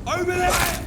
Over there!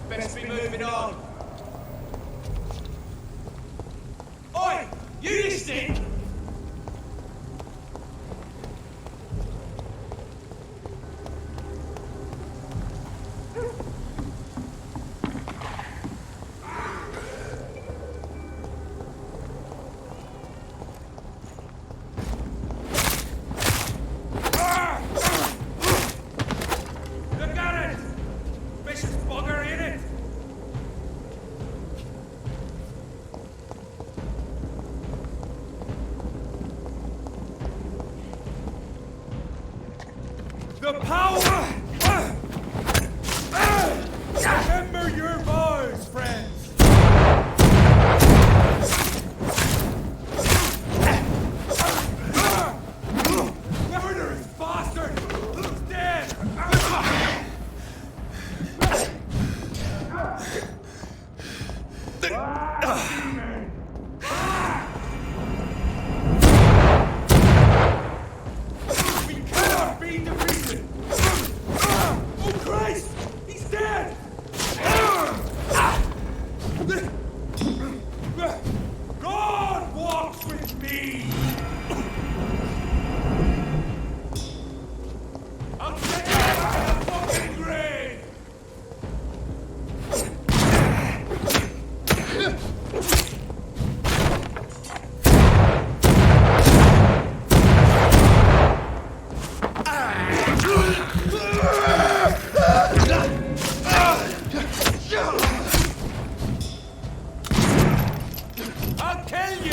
Best be moving on. Oi! You listening? The power! Remember your vows, friends! Murderous bastard! He's dead! We cannot be defeated! Oh Christ! He's dead! God walks with me! I'll take you out of the fucking grave! I'll kill you!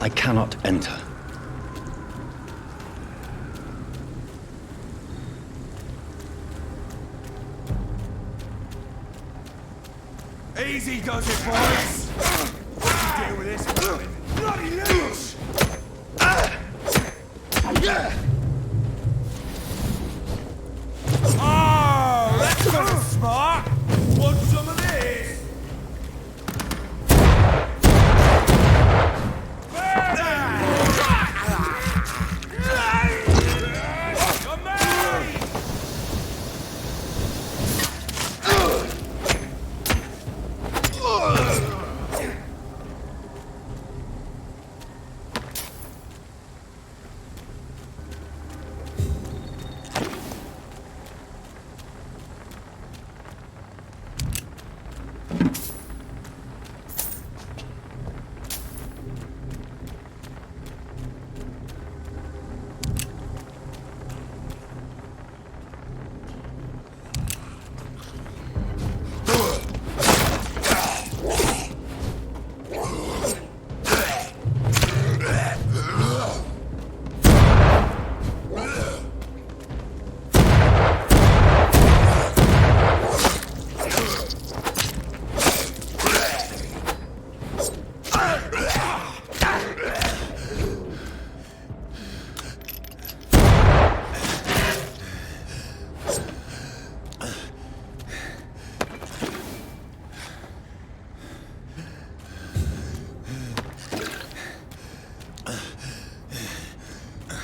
I cannot enter. Easy does it, boys! Let's deal with this woman. Bloody leech! Oh, that's kind of smart! Want some of this?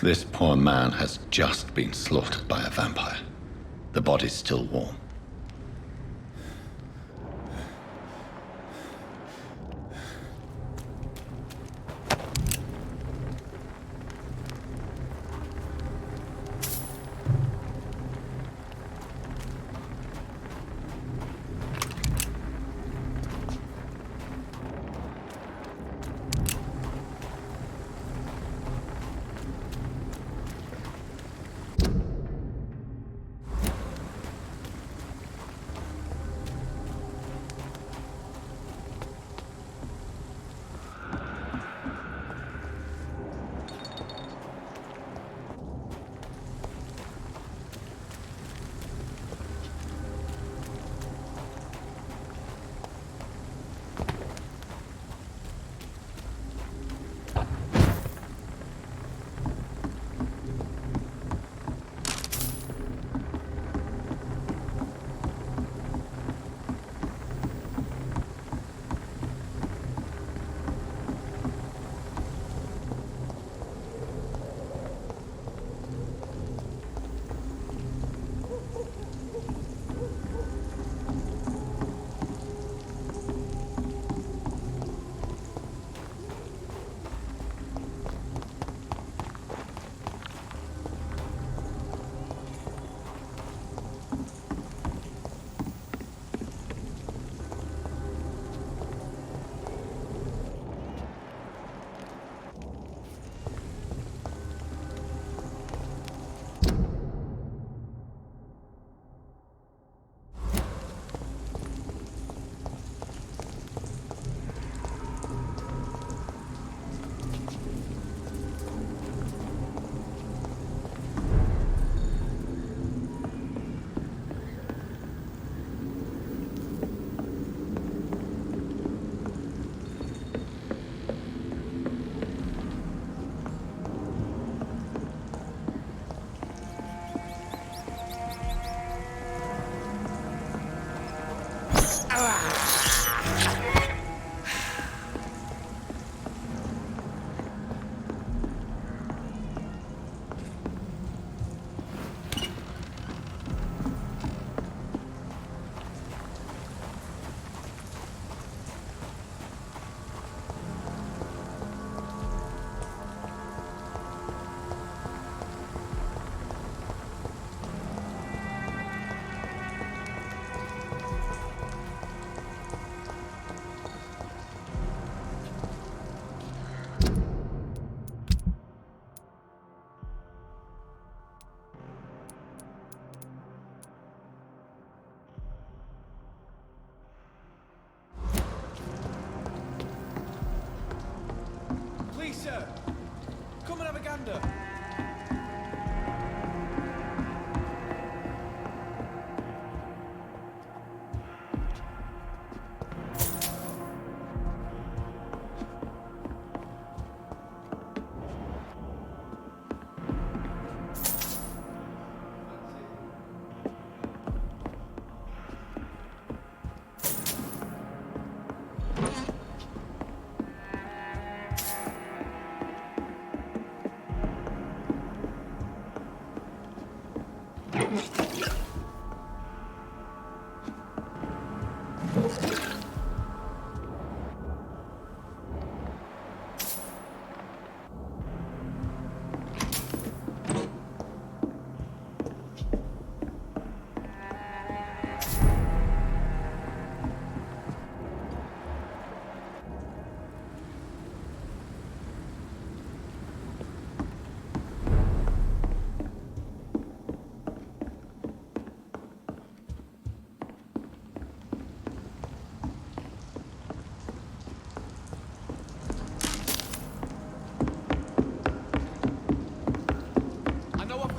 This poor man has just been slaughtered by a vampire. The body's still warm.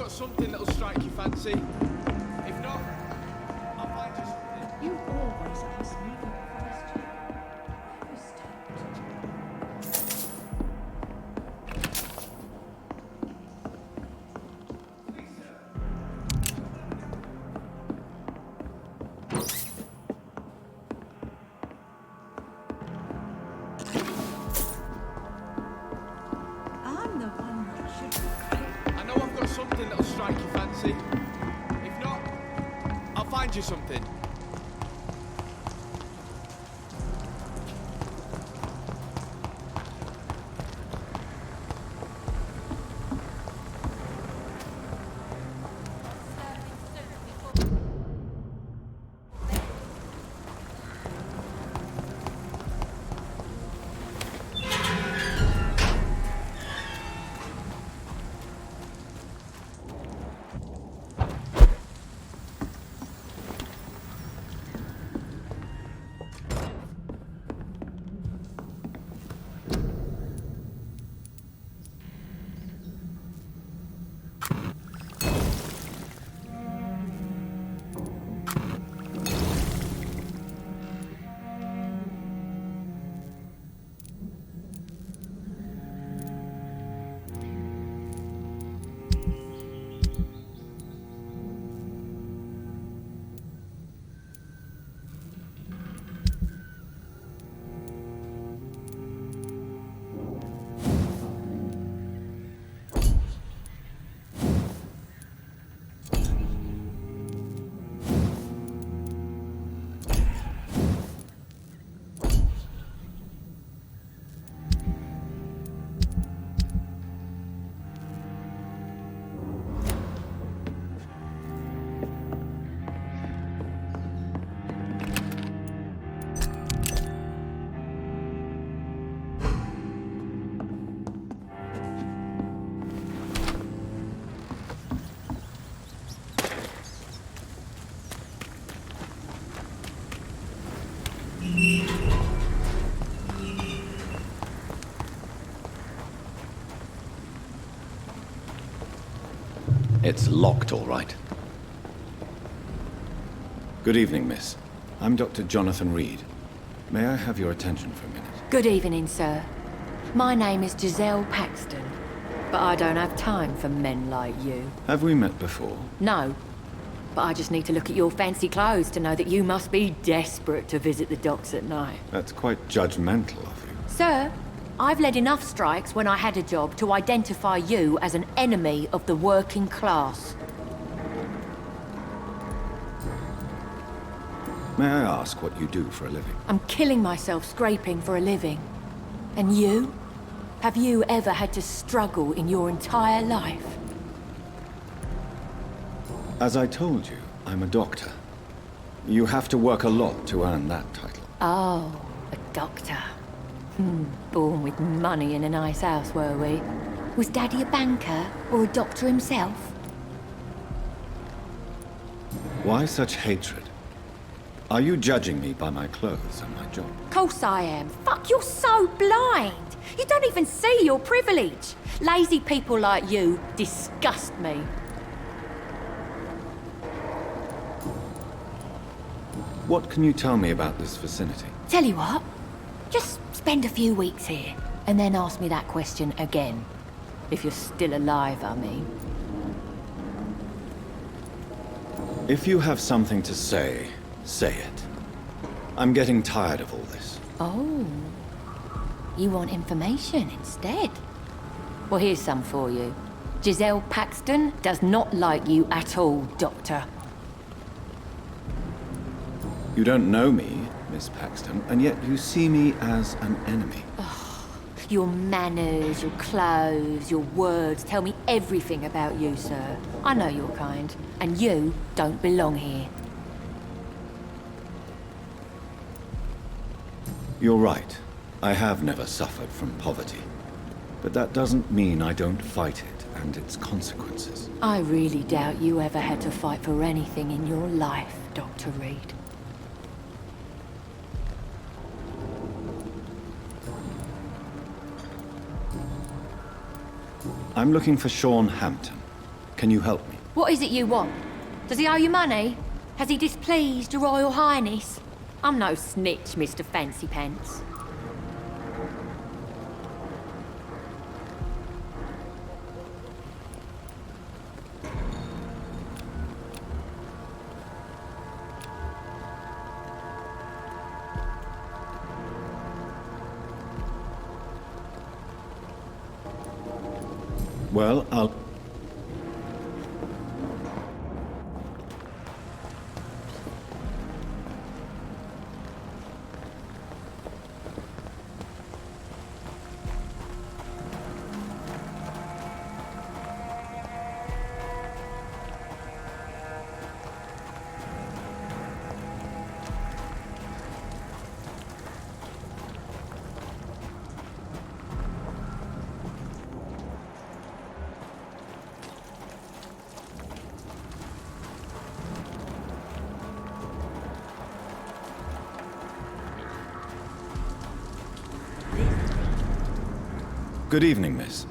Something that'll strike your fancy. If not, I'll find you something. You always ask me that question. You stopped. I'm the one that should be. I know I've got something that'll strike your fancy. If not, I'll find you something. It's locked, all right. Good evening, miss. I'm Dr. Jonathan Reid. May I have your attention for a minute? Good evening, sir. My name is Giselle Paxton, but I don't have time for men like you. Have we met before? No, but I just need to look at your fancy clothes to know that you must be desperate to visit the docks at night. That's quite judgmental of you. Sir, I've led enough strikes when I had a job to identify you as an enemy of the working class. May I ask what you do for a living? I'm killing myself scraping for a living. And you? Have you ever had to struggle in your entire life? As I told you, I'm a doctor. You have to work a lot to earn that title. Oh, a doctor. Born with money in a nice house, were we? Was Daddy a banker or a doctor himself? Why such hatred? Are you judging me by my clothes and my job? Course I am. Fuck, you're so blind. You don't even see your privilege. Lazy people like you disgust me. What can you tell me about this vicinity? Tell you what, just spend a few weeks here, and then ask me that question again. If you're still alive, I mean. If you have something to say, say it. I'm getting tired of all this. Oh. You want information instead? Well, here's some for you. Giselle Paxton does not like you at all, Doctor. You don't know me, Miss Paxton, and yet you see me as an enemy. Your manners, your clothes, your words tell me everything about you, sir. I know your kind, and you don't belong here. You're right. I have never suffered from poverty. But that doesn't mean I don't fight it and its consequences. I really doubt you ever had to fight for anything in your life, Dr. Reid. I'm looking for Sean Hampton. Can you help me? What is it you want? Does he owe you money? Has he displeased your Royal Highness? I'm no snitch, Mr. Fancy Pants. Well, I'll... Good evening, miss.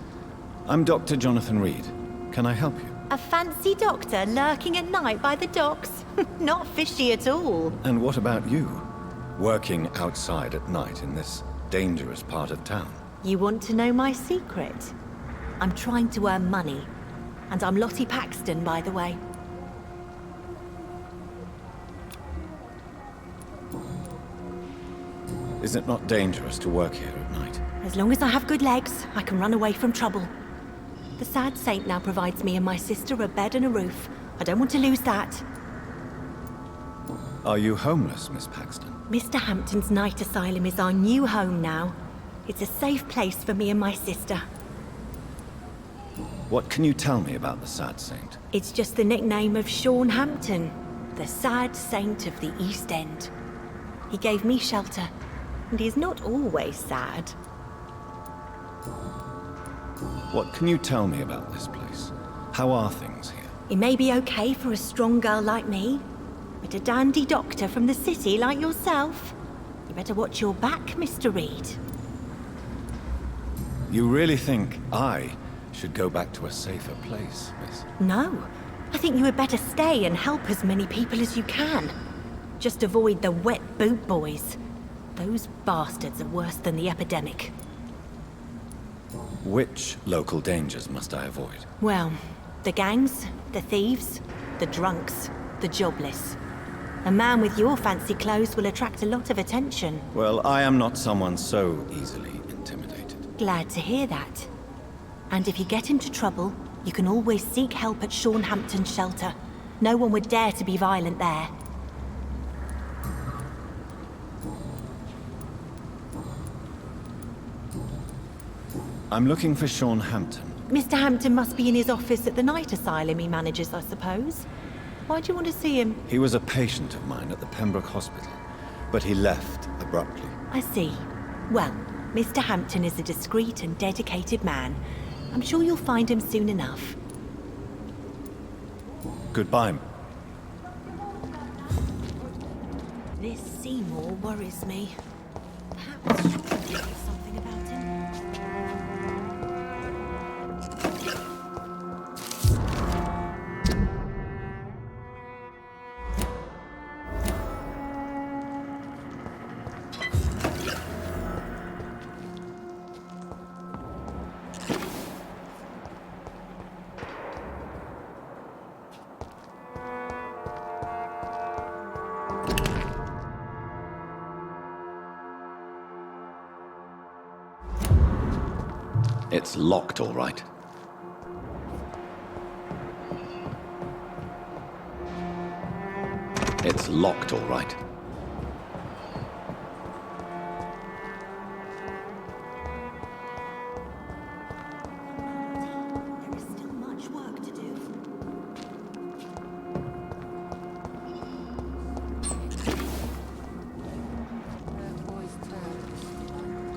I'm Dr. Jonathan Reid. Can I help you? A fancy doctor lurking at night by the docks? Not fishy at all. And what about you? Working outside at night in this dangerous part of town? You want to know my secret? I'm trying to earn money. And I'm Lottie Paxton, by the way. Is it not dangerous to work here at night? As long as I have good legs, I can run away from trouble. The sad saint now provides me and my sister a bed and a roof. I don't want to lose that. Are you homeless, Miss Paxton? Mr. Hampton's night asylum is our new home now. It's a safe place for me and my sister. What can you tell me about the Sad Saint? It's just the nickname of Sean Hampton, the sad saint of the East End. He gave me shelter, and he's not always sad. What can you tell me about this place? How are things here? It may be okay for a strong girl like me, but a dandy doctor from the city like yourself, you better watch your back, Mr. Reid. You really think I should go back to a safer place, miss? No, I think you had better stay and help as many people as you can. Just avoid the wet boot boys. Those bastards are worse than the epidemic. Which local dangers must I avoid? Well, the gangs, the thieves, the drunks, the jobless. A man with your fancy clothes will attract a lot of attention. Well, I am not someone so easily intimidated. Glad to hear that. And if you get into trouble, you can always seek help at Sean Hampton's shelter. No one would dare to be violent there. I'm looking for Sean Hampton. Mr. Hampton must be in his office at the night asylum he manages, I suppose. Why do you want to see him? He was a patient of mine at the Pembroke Hospital, but he left abruptly. I see. Well, Mr. Hampton is a discreet and dedicated man. I'm sure you'll find him soon enough. Goodbye. This Seymour worries me. Perhaps Sean knows something about him. It's locked, all right. It's locked, all right. There is still much work to do.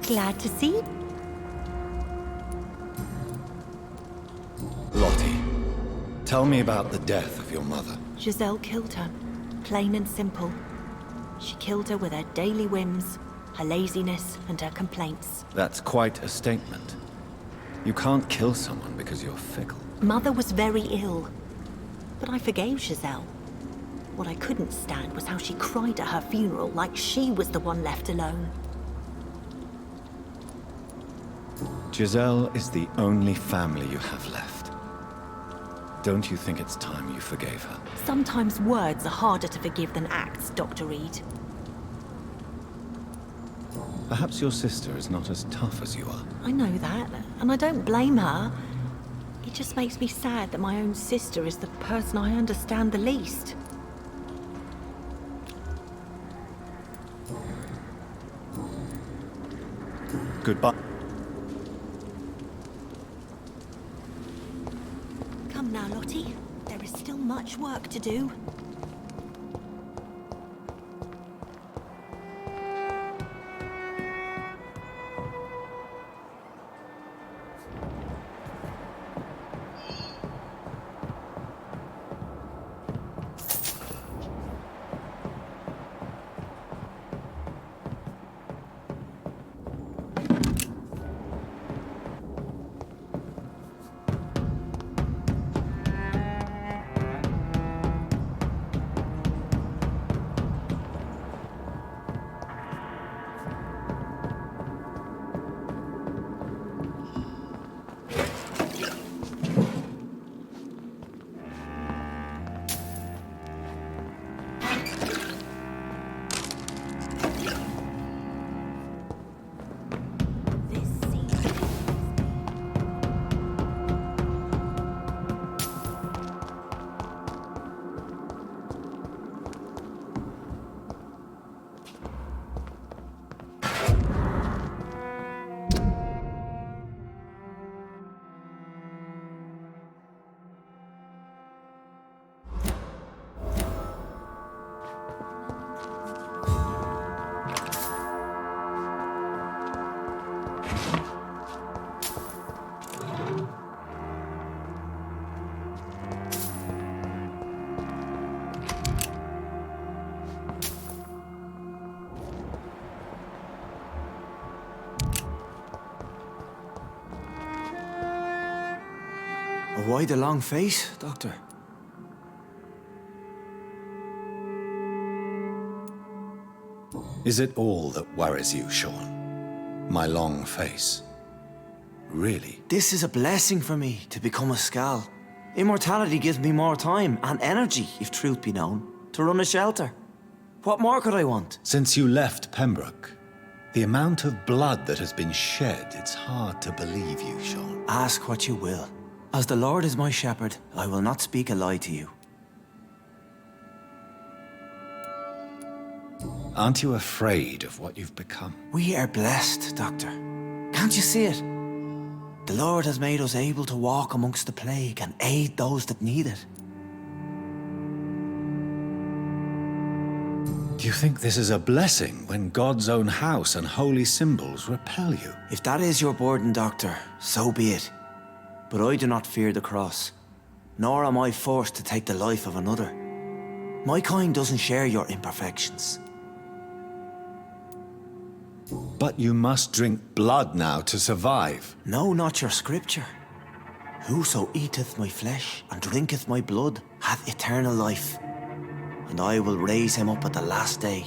Glad to see. Lottie, tell me about the death of your mother. Giselle killed her. Plain and simple. She killed her with her daily whims, her laziness, and her complaints. That's quite a statement. You can't kill someone because you're fickle. Mother was very ill, but I forgave Giselle. What I couldn't stand was how she cried at her funeral like she was the one left alone. Giselle is the only family you have left. Don't you think it's time you forgave her? Sometimes words are harder to forgive than acts, Dr. Reid. Perhaps your sister is not as tough as you are. I know that, and I don't blame her. It just makes me sad that my own sister is the person I understand the least. Goodbye. Come now, Lottie. There is still much work to do. Why the long face, Doctor? Is it all that worries you, Sean? My long face? Really? This is a blessing for me to become a Skal. Immortality gives me more time and energy, if truth be known, to run a shelter. What more could I want? Since you left Pembroke, the amount of blood that has been shed, it's hard to believe you, Sean. Ask what you will. As the Lord is my shepherd, I will not speak a lie to you. Aren't you afraid of what you've become? We are blessed, Doctor. Can't you see it? The Lord has made us able to walk amongst the plague and aid those that need it. Do you think this is a blessing when God's own house and holy symbols repel you? If that is your burden, Doctor, so be it. But I do not fear the cross, nor am I forced to take the life of another. My kind doesn't share your imperfections. But you must drink blood now to survive. No, not your scripture. Whoso eateth my flesh and drinketh my blood hath eternal life, and I will raise him up at the last day.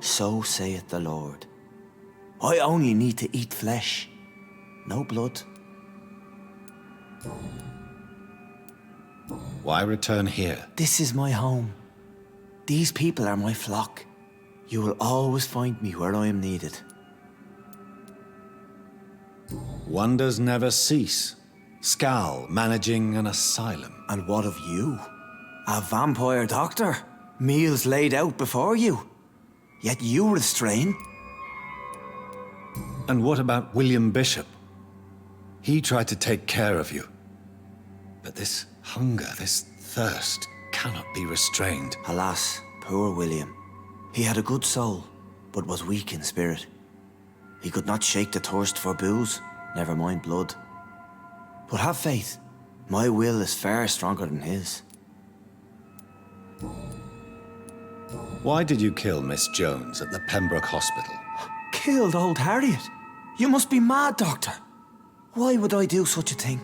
So saith the Lord. I only need to eat flesh, no blood. Why return here? This is my home. These people are my flock. You will always find me where I am needed. Wonders never cease. Skal managing an asylum. And what of you? A vampire doctor? Meals laid out before you. Yet you restrain. And what about William Bishop? He tried to take care of you. But this hunger, this thirst, cannot be restrained. Alas, poor William. He had a good soul, but was weak in spirit. He could not shake the thirst for booze, never mind blood. But have faith. My will is far stronger than his. Why did you kill Miss Jones at the Pembroke Hospital? Killed old Harriet? You must be mad, Doctor. Why would I do such a thing?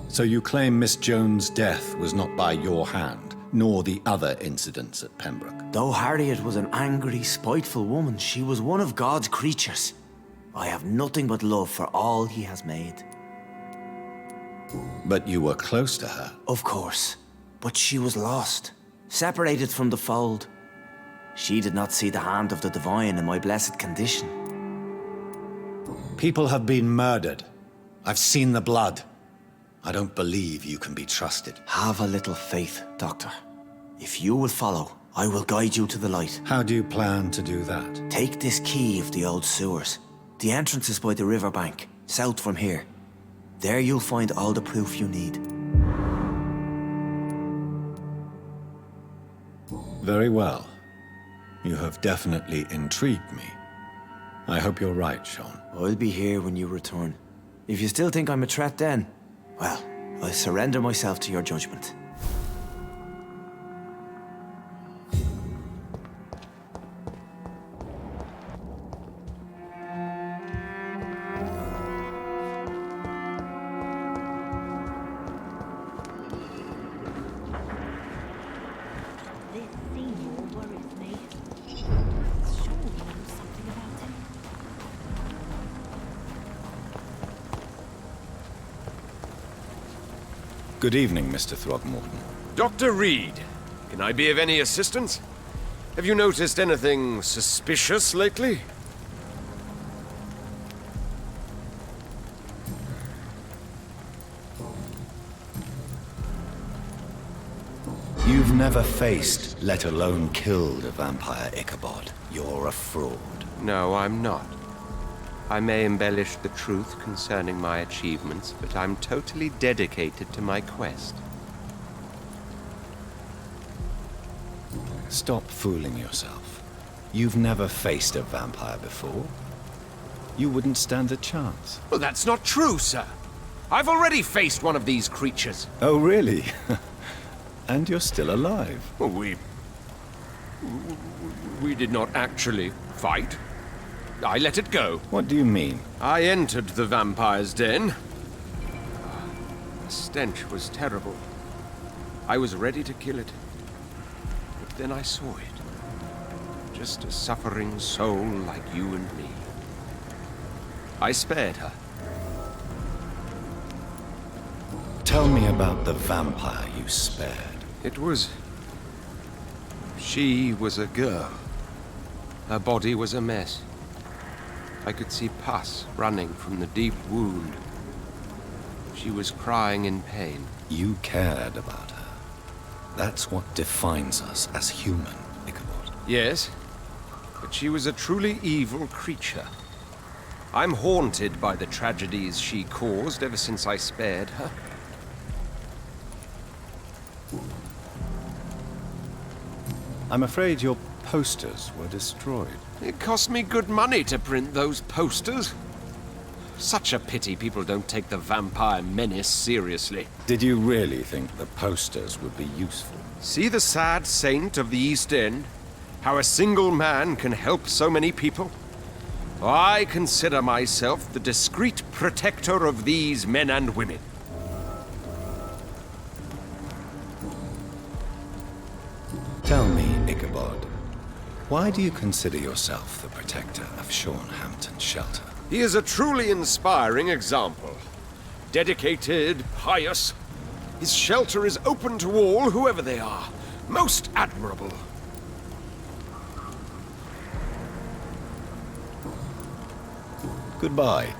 So you claim Miss Jones' death was not by your hand, nor the other incidents at Pembroke? Though Harriet was an angry, spiteful woman, she was one of God's creatures. I have nothing but love for all he has made. But you were close to her. Of course. But she was lost, separated from the fold. She did not see the hand of the divine in my blessed condition. People have been murdered. I've seen the blood. I don't believe you can be trusted. Have a little faith, Doctor. If you will follow, I will guide you to the light. How do you plan to do that? Take this key of the old sewers. The entrance is by the riverbank, south from here. There you'll find all the proof you need. Very well. You have definitely intrigued me. I hope you're right, Sean. I'll be here when you return. If you still think I'm a threat then, well, I surrender myself to your judgment. This Seymour worries me. Sure he knows something about him. Good evening, Mr. Throgmorton. Dr. Reid, can I be of any assistance? Have you noticed anything suspicious lately? You've never faced, let alone killed a vampire, Ichabod. You're a fraud. No, I'm not. I may embellish the truth concerning my achievements, but I'm totally dedicated to my quest. Stop fooling yourself. You've never faced a vampire before. You wouldn't stand a chance. Well, that's not true, sir. I've already faced one of these creatures. Oh, really? And you're still alive. Well, we did not actually fight. I let it go. What do you mean? I entered the vampire's den. The stench was terrible. I was ready to kill it. But then I saw it. Just a suffering soul like you and me. I spared her. Tell me about the vampire you spared. It was... She was a girl. Her body was a mess. I could see pus running from the deep wound. She was crying in pain. You cared about her. That's what defines us as human, Ichabod. Yes, but she was a truly evil creature. I'm haunted by the tragedies she caused ever since I spared her. I'm afraid your posters were destroyed. It cost me good money to print those posters. Such a pity people don't take the vampire menace seriously. Did you really think the posters would be useful? See the sad saint of the East End? How a single man can help so many people? I consider myself the discreet protector of these men and women. Tell me, Ichabod, why do you consider yourself the protector of Sean Hampton's shelter? He is a truly inspiring example. Dedicated, pious. His shelter is open to all, whoever they are. Most admirable. Goodbye.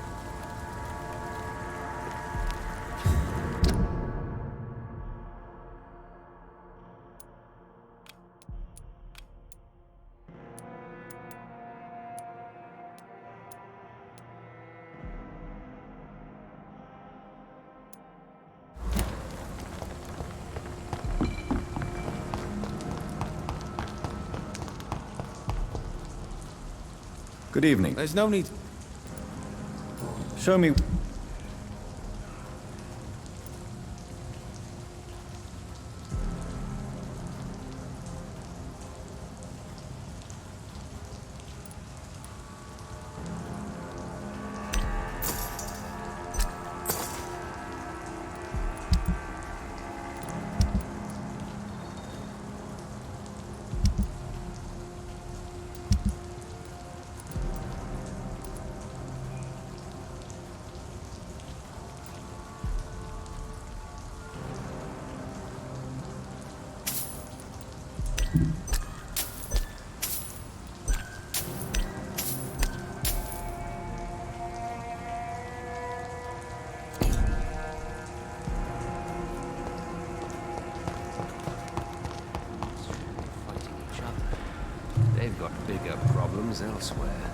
Good evening. There's no need. Show me... Fighting each other. They've got bigger problems elsewhere.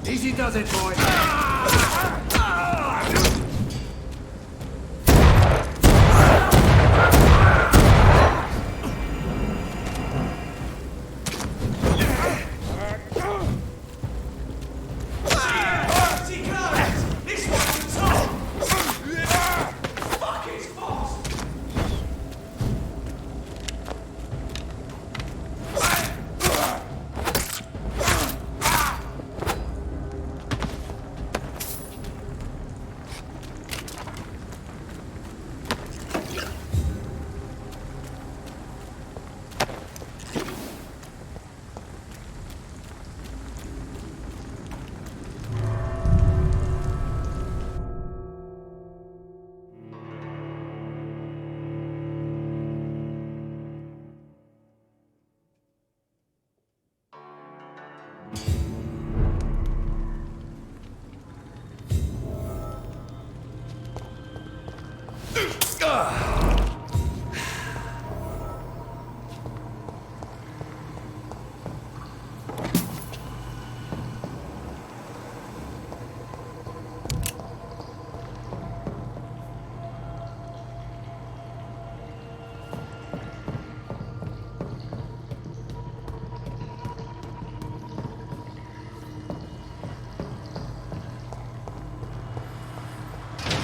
Easy does it, boy.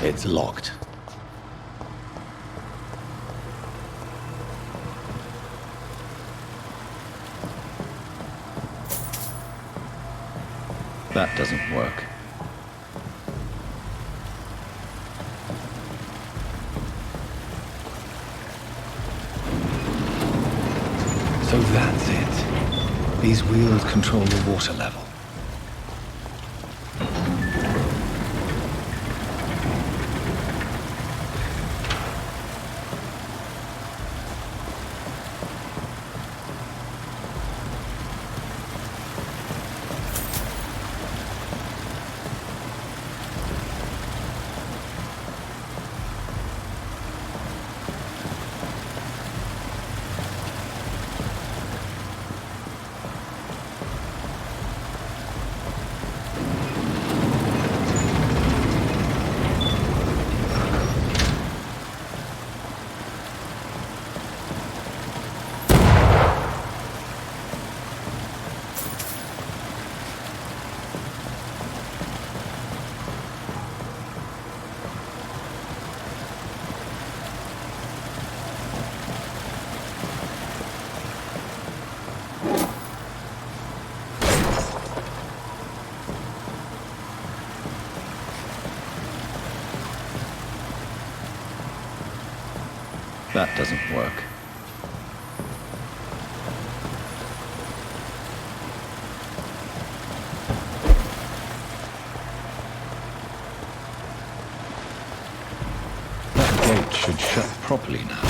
It's locked. That doesn't work. So that's it. These wheels control the water level. That doesn't work. That gate should shut properly now.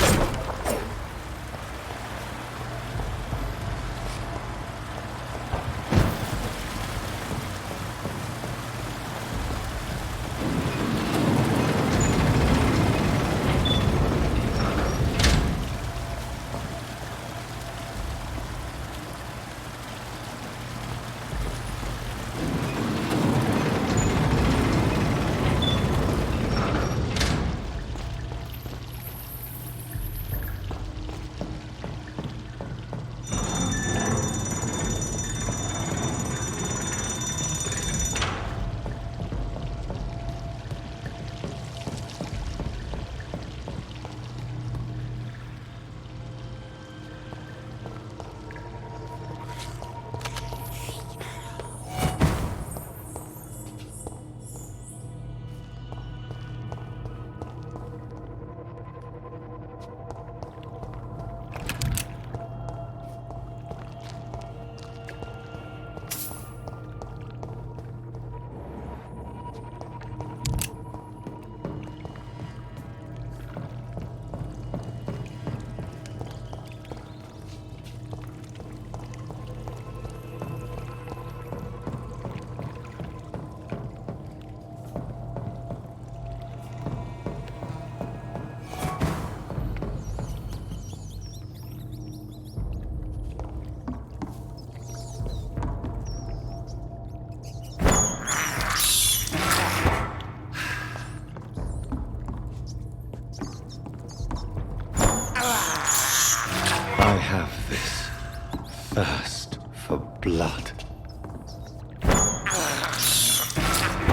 thirst for blood.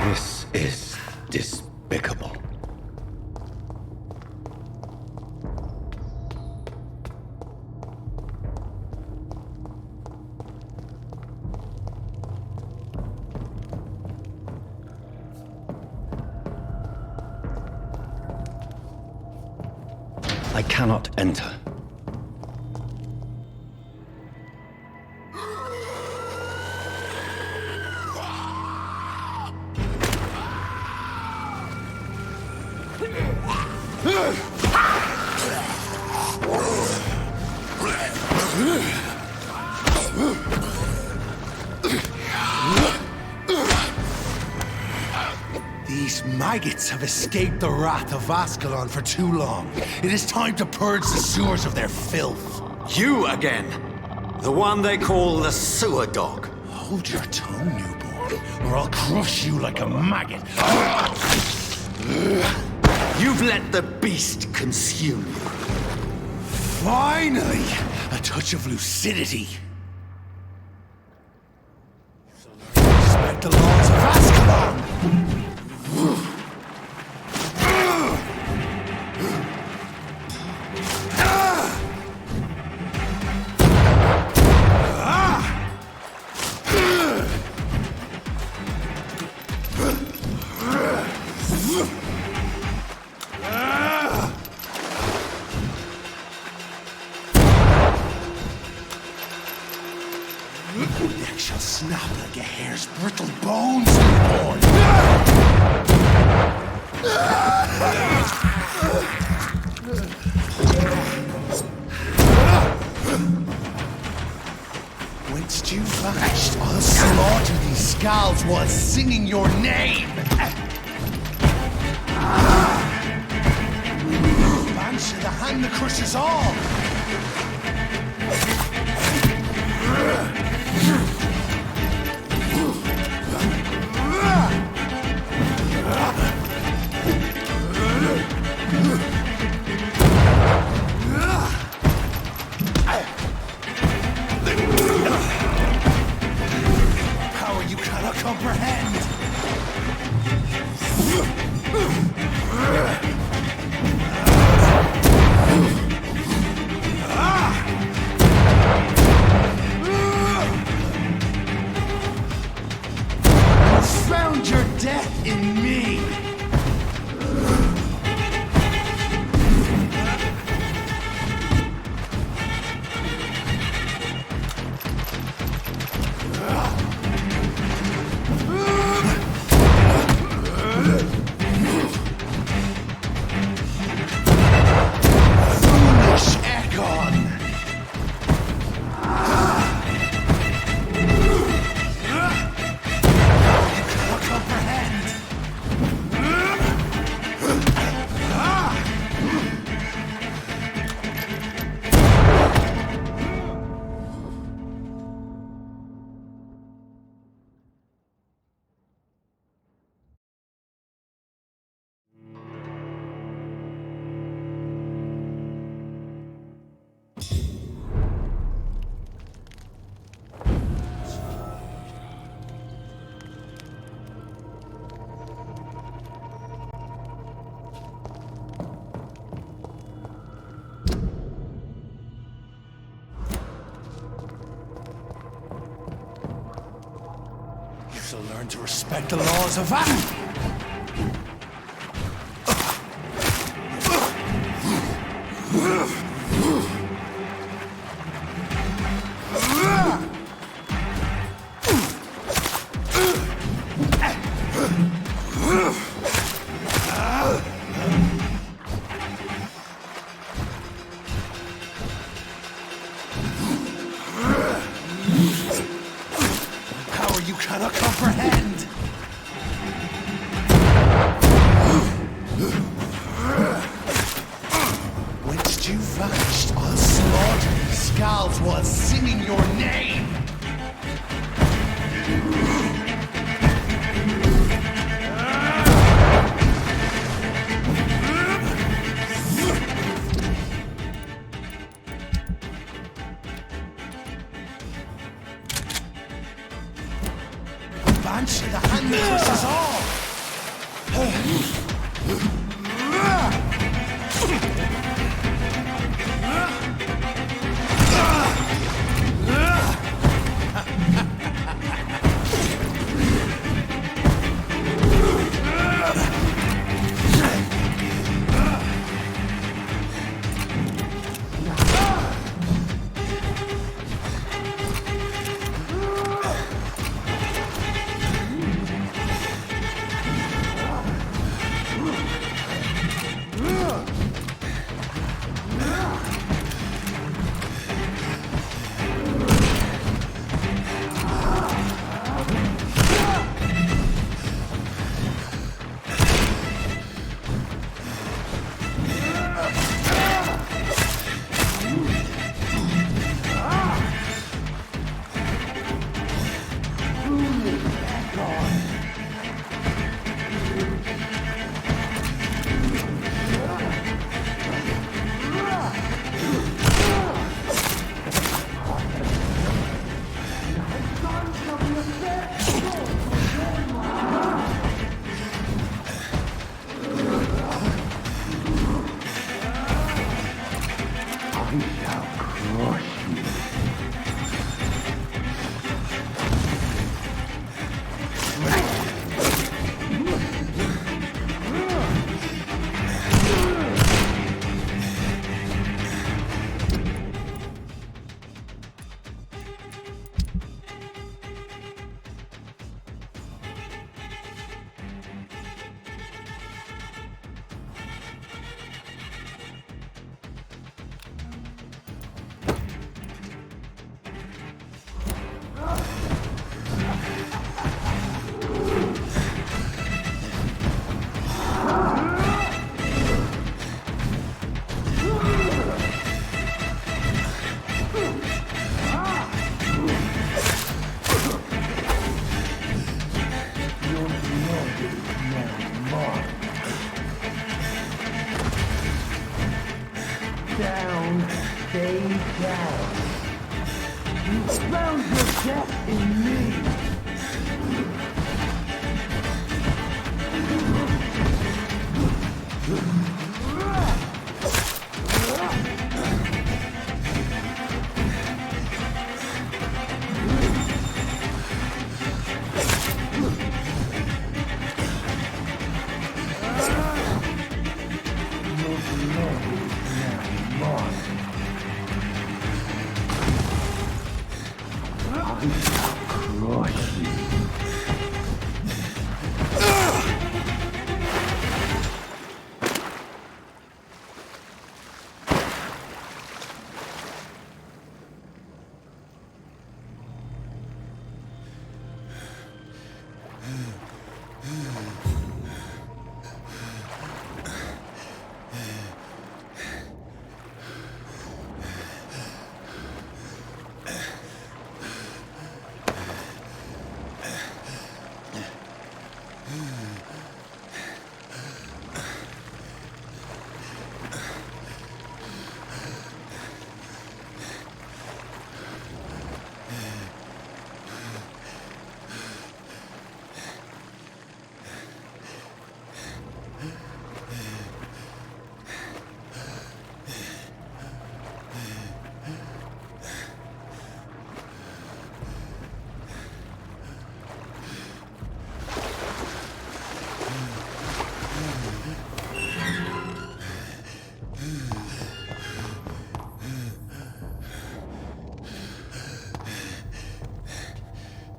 This is despicable. I cannot enter. These maggots have escaped the wrath of Ascalon for too long. It is time to purge the sewers of their filth. You again! The one they call the sewer dog. Hold your tongue, newborn, or I'll crush you like a maggot. You've let the beast consume you. Finally! A touch of lucidity. Respect the laws of Ascalon! Your neck shall snap like a hare's brittle bones, newborn! Whence you vanished, I'll slaughter these scalds while singing your name! Banshee, the hand that crushes all! Power you cannot comprehend! Found your death in me! Foolish Ekon! You shall learn to respect the laws of Power you cannot comprehend! Whence you vanished, I'll slaughter these scalds while singing your name! Answer the hand that crushes all! Down, stay down. You found your death in me.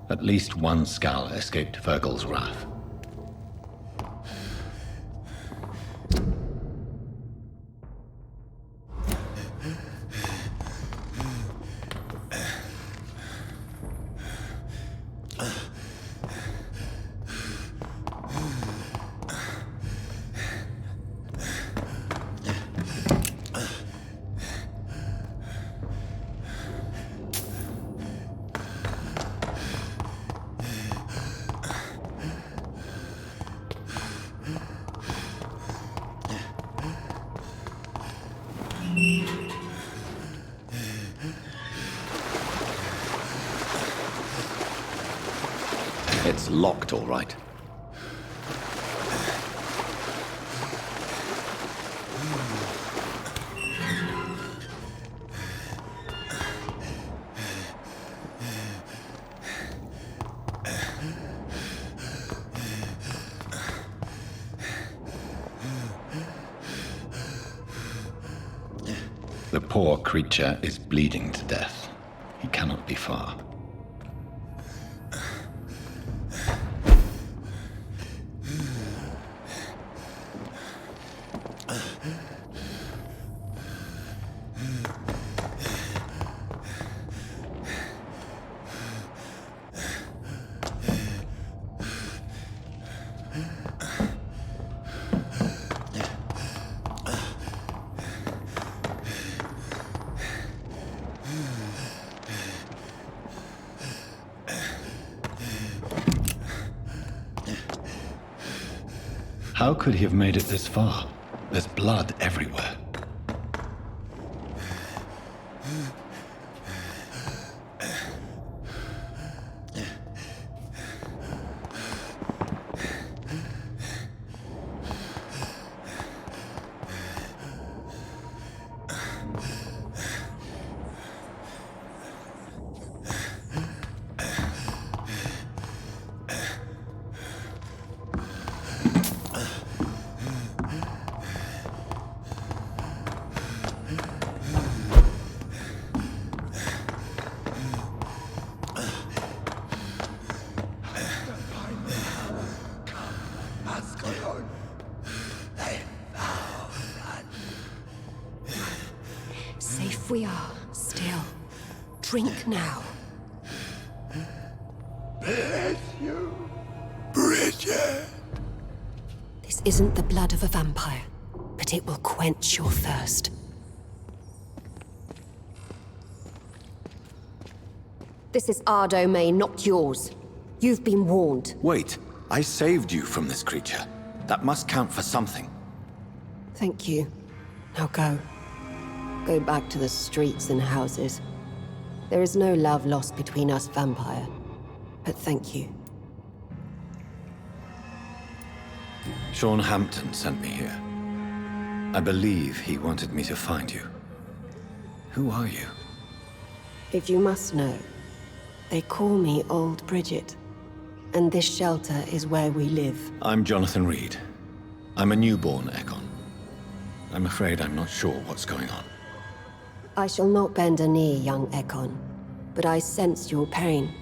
At least one skull escaped Virgil's wrath. It's locked, all right. The poor creature is bleeding to death. He cannot be far. How could he have made it this far? There's blood everywhere. Safe we are, still. Drink now. Bless you, Bridget. This isn't the blood of a vampire, but it will quench your thirst. This is our domain, not yours. You've been warned. Wait, I saved you from this creature. That must count for something. Thank you. Now go. Go back to the streets and houses. There is no love lost between us, Vampire. But thank you. Sean Hampton sent me here. I believe he wanted me to find you. Who are you? If you must know, they call me Old Bridget. And this shelter is where we live. I'm Jonathan Reid. I'm a newborn Ekon. I'm afraid I'm not sure what's going on. I shall not bend a knee, young Ekon, but I sense your pain.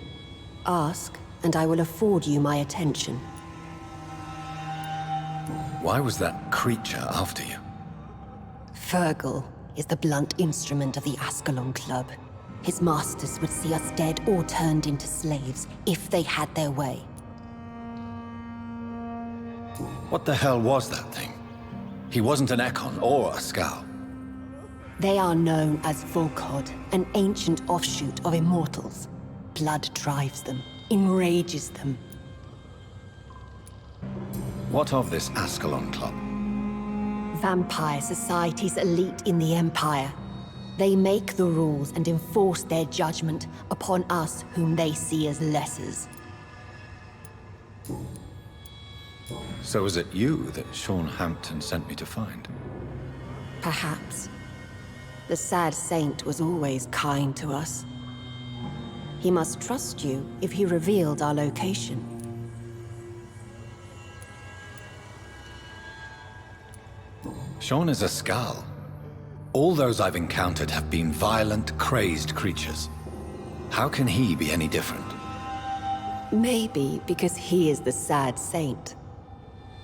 Ask, and I will afford you my attention. Why was that creature after you? Fergal is the blunt instrument of the Ascalon Club. His masters would see us dead or turned into slaves if they had their way. What the hell was that thing? He wasn't an Ekon or a Scowl. They are known as Volkod, an ancient offshoot of immortals. Blood drives them, enrages them. What of this Ascalon Club? Vampire society's elite in the Empire. They make the rules and enforce their judgment upon us whom they see as lessers. So was it you that Sean Hampton sent me to find? Perhaps. The sad saint was always kind to us. He must trust you if he revealed our location. Sean is a Scowl. All those I've encountered have been violent, crazed creatures. How can he be any different? Maybe because he is the sad saint.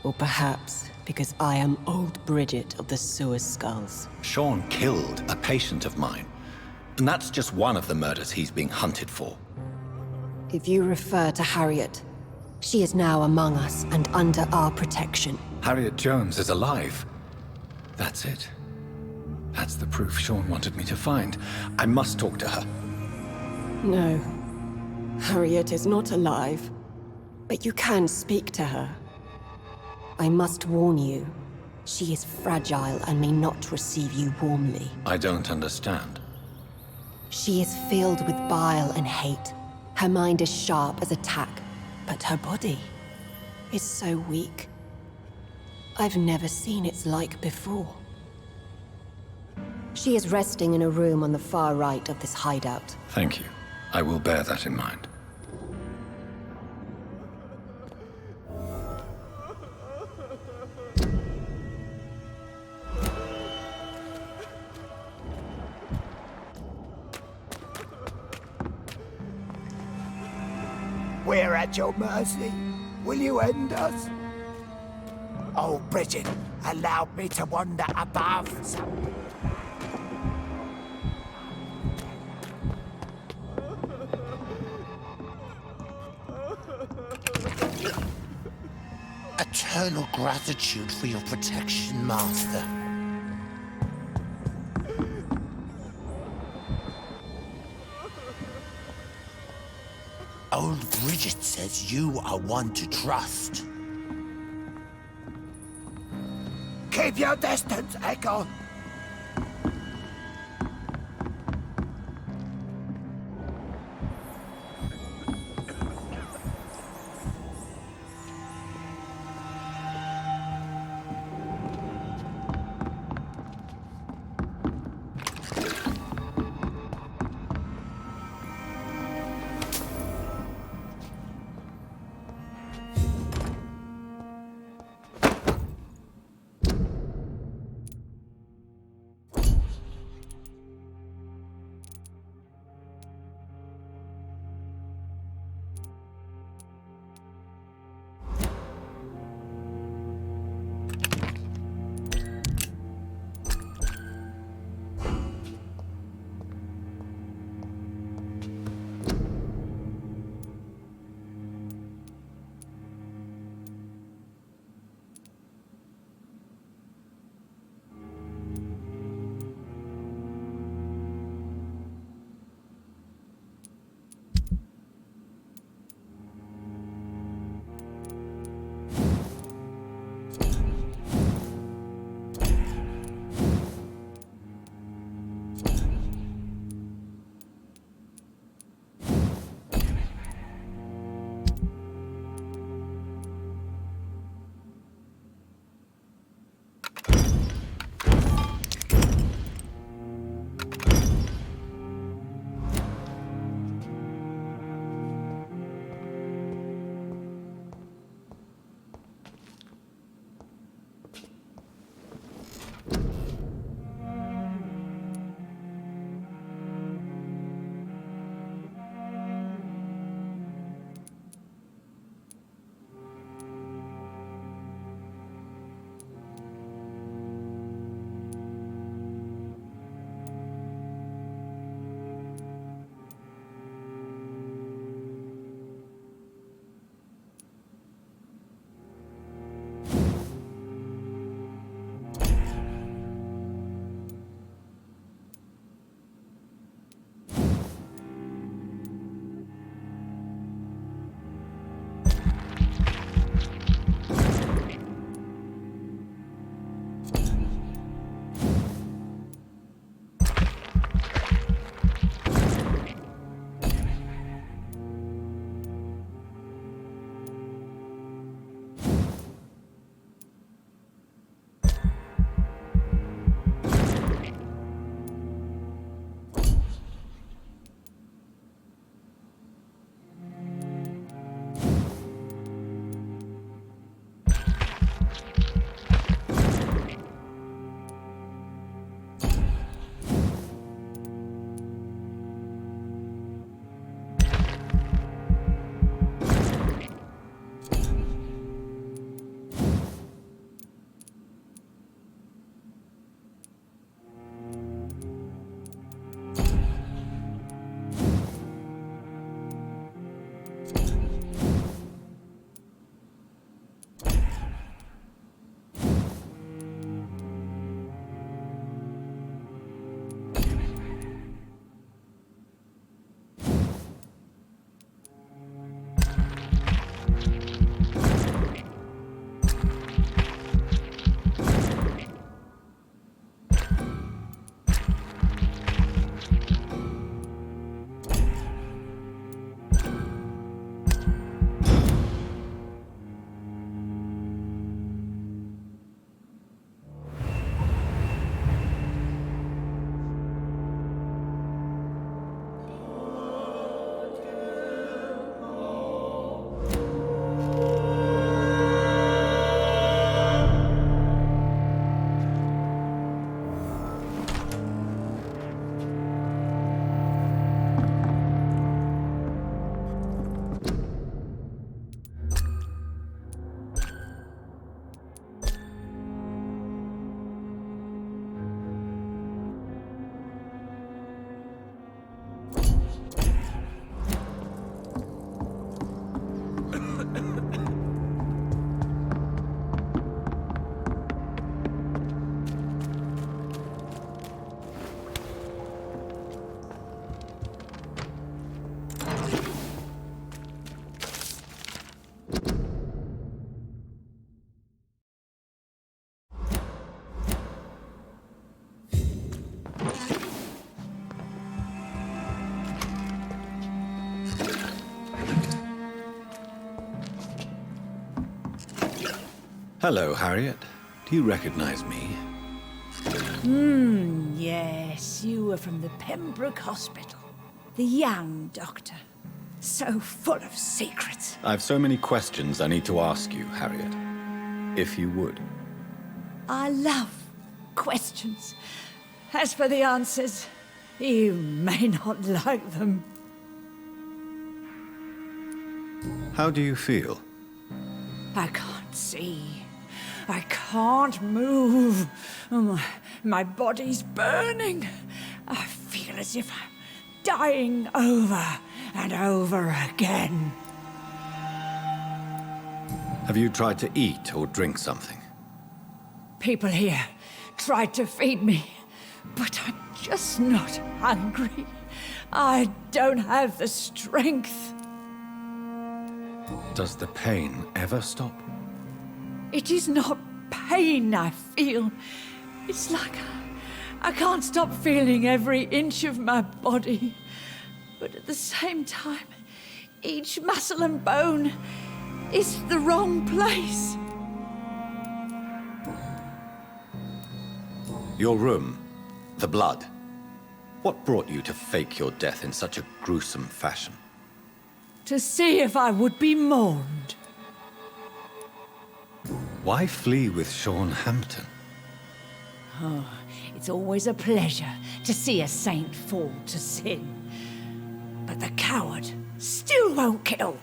Or perhaps because I am Old Bridget of the Sewer Skulls. Sean killed a patient of mine. And that's just one of the murders he's being hunted for. If you refer to Harriet, she is now among us and under our protection. Harriet Jones is alive. That's it. That's the proof Sean wanted me to find. I must talk to her. No. Harriet is not alive. But you can speak to her. I must warn you. She is fragile and may not receive you warmly. I don't understand. She is filled with bile and hate. Her mind is sharp as a tack, But her body is so weak. I've never seen its like before. She is resting in a room on the far right of this hideout. Thank you. I will bear that in mind. We're at your mercy. Will you end us? Oh, Bridget, allow me to wander above. Eternal gratitude for your protection, Master. Old Bridget says you are one to trust. Keep your distance, Echo. Hello, Harriet. Do you recognize me? Yes, you were from the Pembroke Hospital. The young doctor. So full of secrets. I've so many questions I need to ask you, Harriet. If you would. I love questions. As for the answers, you may not like them. How do you feel? I can't see. I can't move. My body's burning. I feel as if I'm dying over and over again. Have you tried to eat or drink something? People here tried to feed me, but I'm just not hungry. I don't have the strength. Does the pain ever stop? It is not pain I feel. It's like I can't stop feeling every inch of my body. But at the same time, each muscle and bone is the wrong place. Your room, the blood. What brought you to fake your death in such a gruesome fashion? To see if I would be mourned. Why flee with Sean Hampton? It's always a pleasure to see a saint fall to sin. But the coward still won't kill.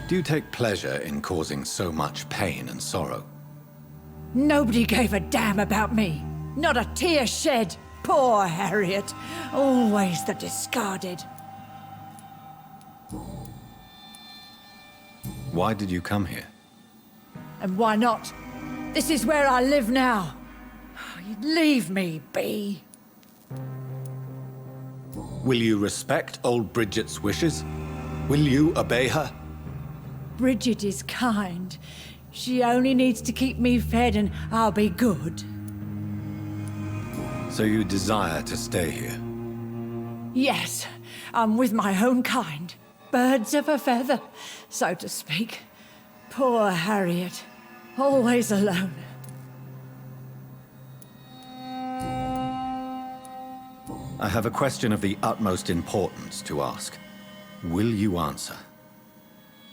Do you take pleasure in causing so much pain and sorrow? Nobody gave a damn about me. Not a tear shed. Poor Harriet. Always the discarded. Why did you come here? And why not? This is where I live now. Leave me be. Will you respect old Bridget's wishes? Will you obey her? Bridget is kind. She only needs to keep me fed and I'll be good. So you desire to stay here? Yes, I'm with my own kind. Birds of a feather, so to speak. Poor Harriet. Always alone. I have a question of the utmost importance to ask. Will you answer?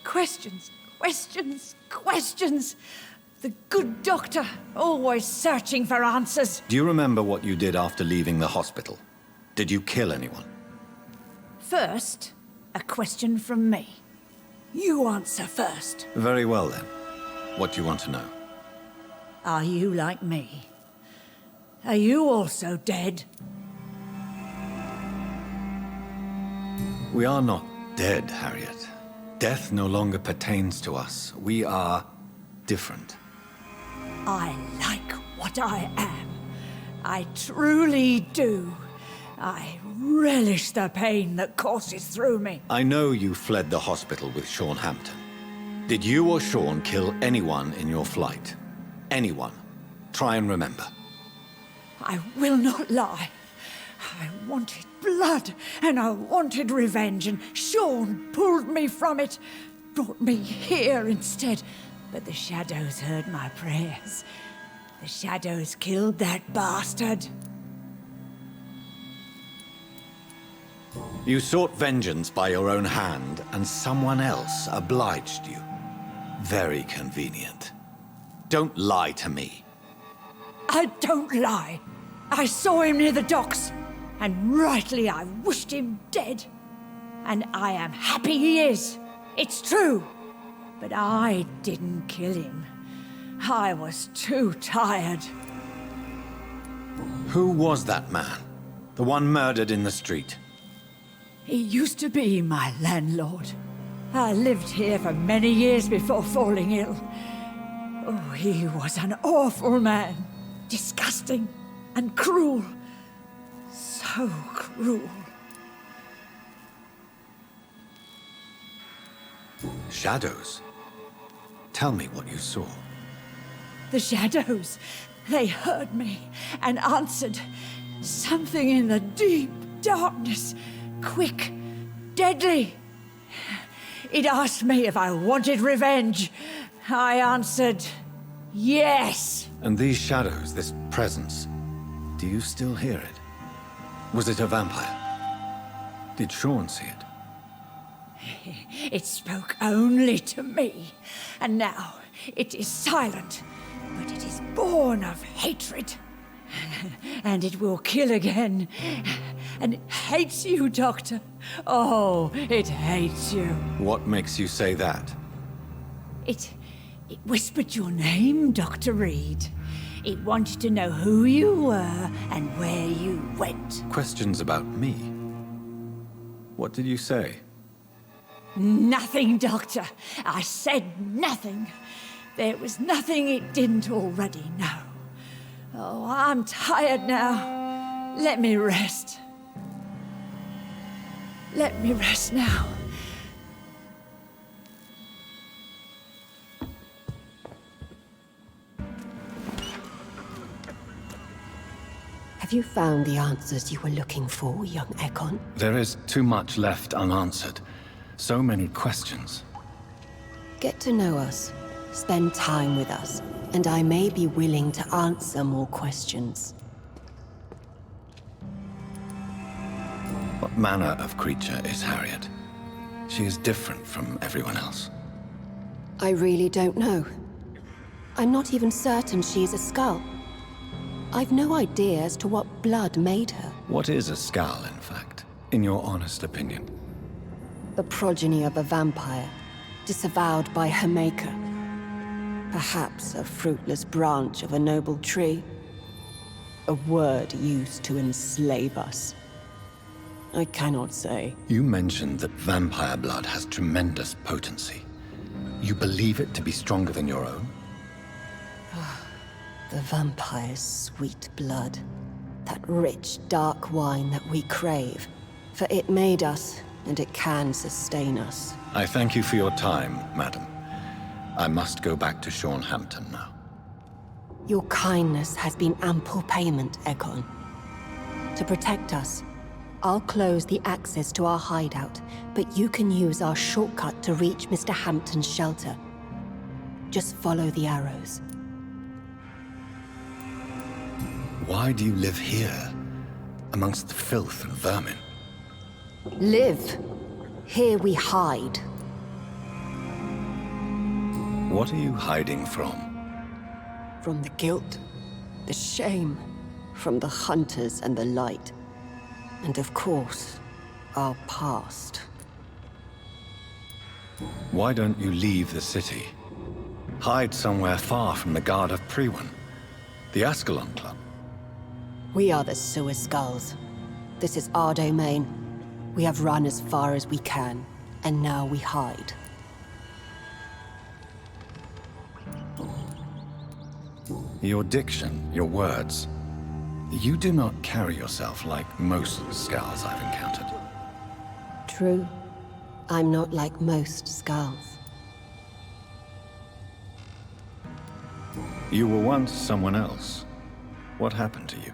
Questions, questions, questions. The good doctor, always searching for answers. Do you remember what you did after leaving the hospital? Did you kill anyone? First, a question from me. You answer first. Very well then. What do you want to know? Are you like me? Are you also dead? We are not dead, Harriet. Death no longer pertains to us. We are different. I like what I am. I truly do. I relish the pain that courses through me. I know you fled the hospital with Sean Hampton. Did you or Sean kill anyone in your flight? Anyone? Try and remember. I will not lie. I wanted blood, and I wanted revenge, and Sean pulled me from it, brought me here instead. But the shadows heard my prayers. The shadows killed that bastard. You sought vengeance by your own hand, and someone else obliged you. Very convenient. Don't lie to me. I don't lie. I saw him near the docks, and rightly I wished him dead. And I am happy he is. It's true. But I didn't kill him. I was too tired. Who was that man? The one murdered in the street? He used to be my landlord. I lived here for many years before falling ill. Oh, he was an awful man. Disgusting and cruel. So cruel. Shadows? Tell me what you saw. The shadows, they heard me and answered. Something in the deep darkness, quick, deadly. It asked me if I wanted revenge. I answered yes. And these shadows, this presence, do you still hear it? Was it a vampire? Did Sean see it? It spoke only to me, and now it is silent, but it is born of hatred. And it will kill again. And it hates you, Doctor. Oh, it hates you. What makes you say that? It whispered your name, Dr. Reid. It wanted to know who you were and where you went. Questions about me? What did you say? Nothing, Doctor. I said nothing. There was nothing it didn't already know. Oh, I'm tired now. Let me rest. Let me rest now. Have you found the answers you were looking for, young Ekon? There is too much left unanswered. So many questions. Get to know us, spend time with us, and I may be willing to answer more questions. What manner of creature is Harriet? She is different from everyone else. I really don't know. I'm not even certain she's a skull. I've no idea as to what blood made her. What is a skull, in fact, in your honest opinion? The progeny of a vampire, disavowed by her maker. Perhaps a fruitless branch of a noble tree. A word used to enslave us. I cannot say. You mentioned that vampire blood has tremendous potency. You believe it to be stronger than your own? The vampire's sweet blood. That rich, dark wine that we crave. For it made us, and it can sustain us. I thank you for your time, madam. I must go back to Sean Hampton now. Your kindness has been ample payment, Ekon. To protect us, I'll close the access to our hideout, but you can use our shortcut to reach Mr. Hampton's shelter. Just follow the arrows. Why do you live here, amongst the filth and vermin? Live. Here we hide. What are you hiding from? From the guilt, the shame, from the hunters and the light. And of course, our past. Why don't you leave the city? Hide somewhere far from the guard of Priwen, the Ascalon Club. We are the Sewer Skulls. This is our domain. We have run as far as we can, and now we hide. Your diction, your words. You do not carry yourself like most skulls I've encountered. True. I'm not like most skulls. You were once someone else. What happened to you?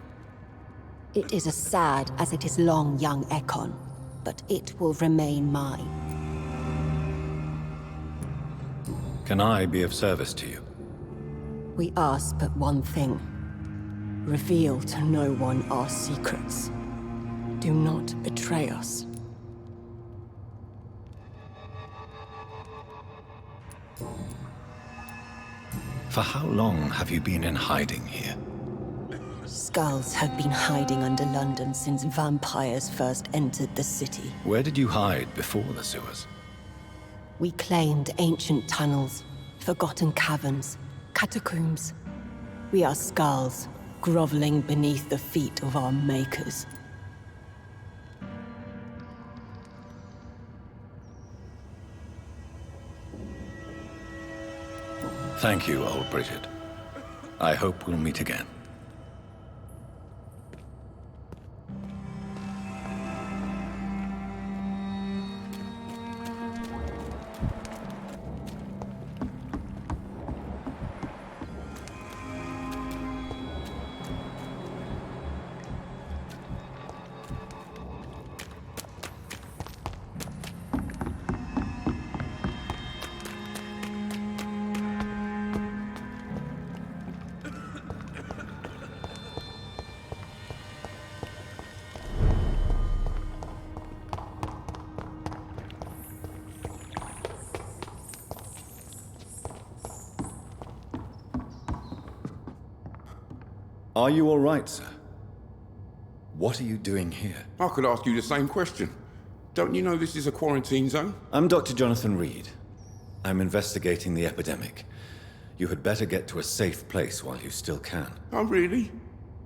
It is as sad as it is long, young Ekon, but it will remain mine. Can I be of service to you? We ask but one thing. Reveal to no one our secrets. Do not betray us. For how long have you been in hiding here? Skulls have been hiding under London since vampires first entered the city. Where did you hide before the sewers? We claimed ancient tunnels, forgotten caverns, catacombs. We are skulls, groveling beneath the feet of our makers. Thank you, old Bridget. I hope we'll meet again. Are you all right, sir? What are you doing here? I could ask you the same question. Don't you know this is a quarantine zone? I'm Dr. Jonathan Reid. I'm investigating the epidemic. You had better get to a safe place while you still can. Oh, really?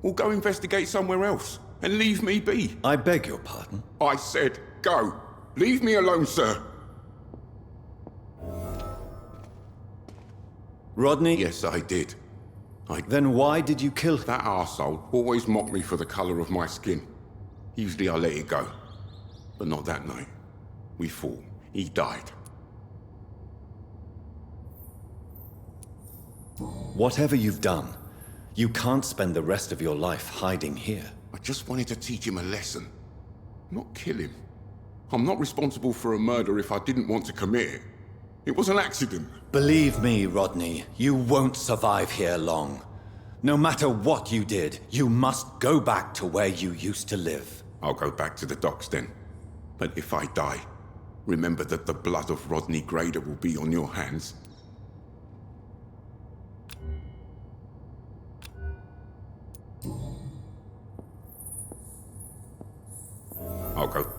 Well, go investigate somewhere else and leave me be. I beg your pardon? I said go. Leave me alone, sir. Rodney? Yes, I did. Then why did you kill him? That arsehole always mocked me for the colour of my skin. Usually I let it go. But not that night. We fought. He died. Whatever you've done, you can't spend the rest of your life hiding here. I just wanted to teach him a lesson. Not kill him. I'm not responsible for a murder if I didn't want to commit it. It was an accident. Believe me, Rodney, you won't survive here long. No matter what you did, you must go back to where you used to live. I'll go back to the docks then. But if I die, remember that the blood of Rodney Grader will be on your hands. I'll go.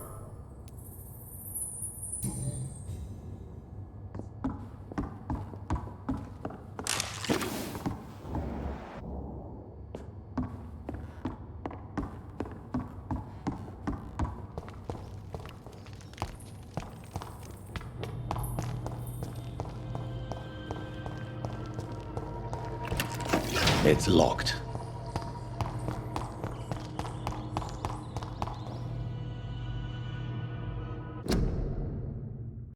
It's locked.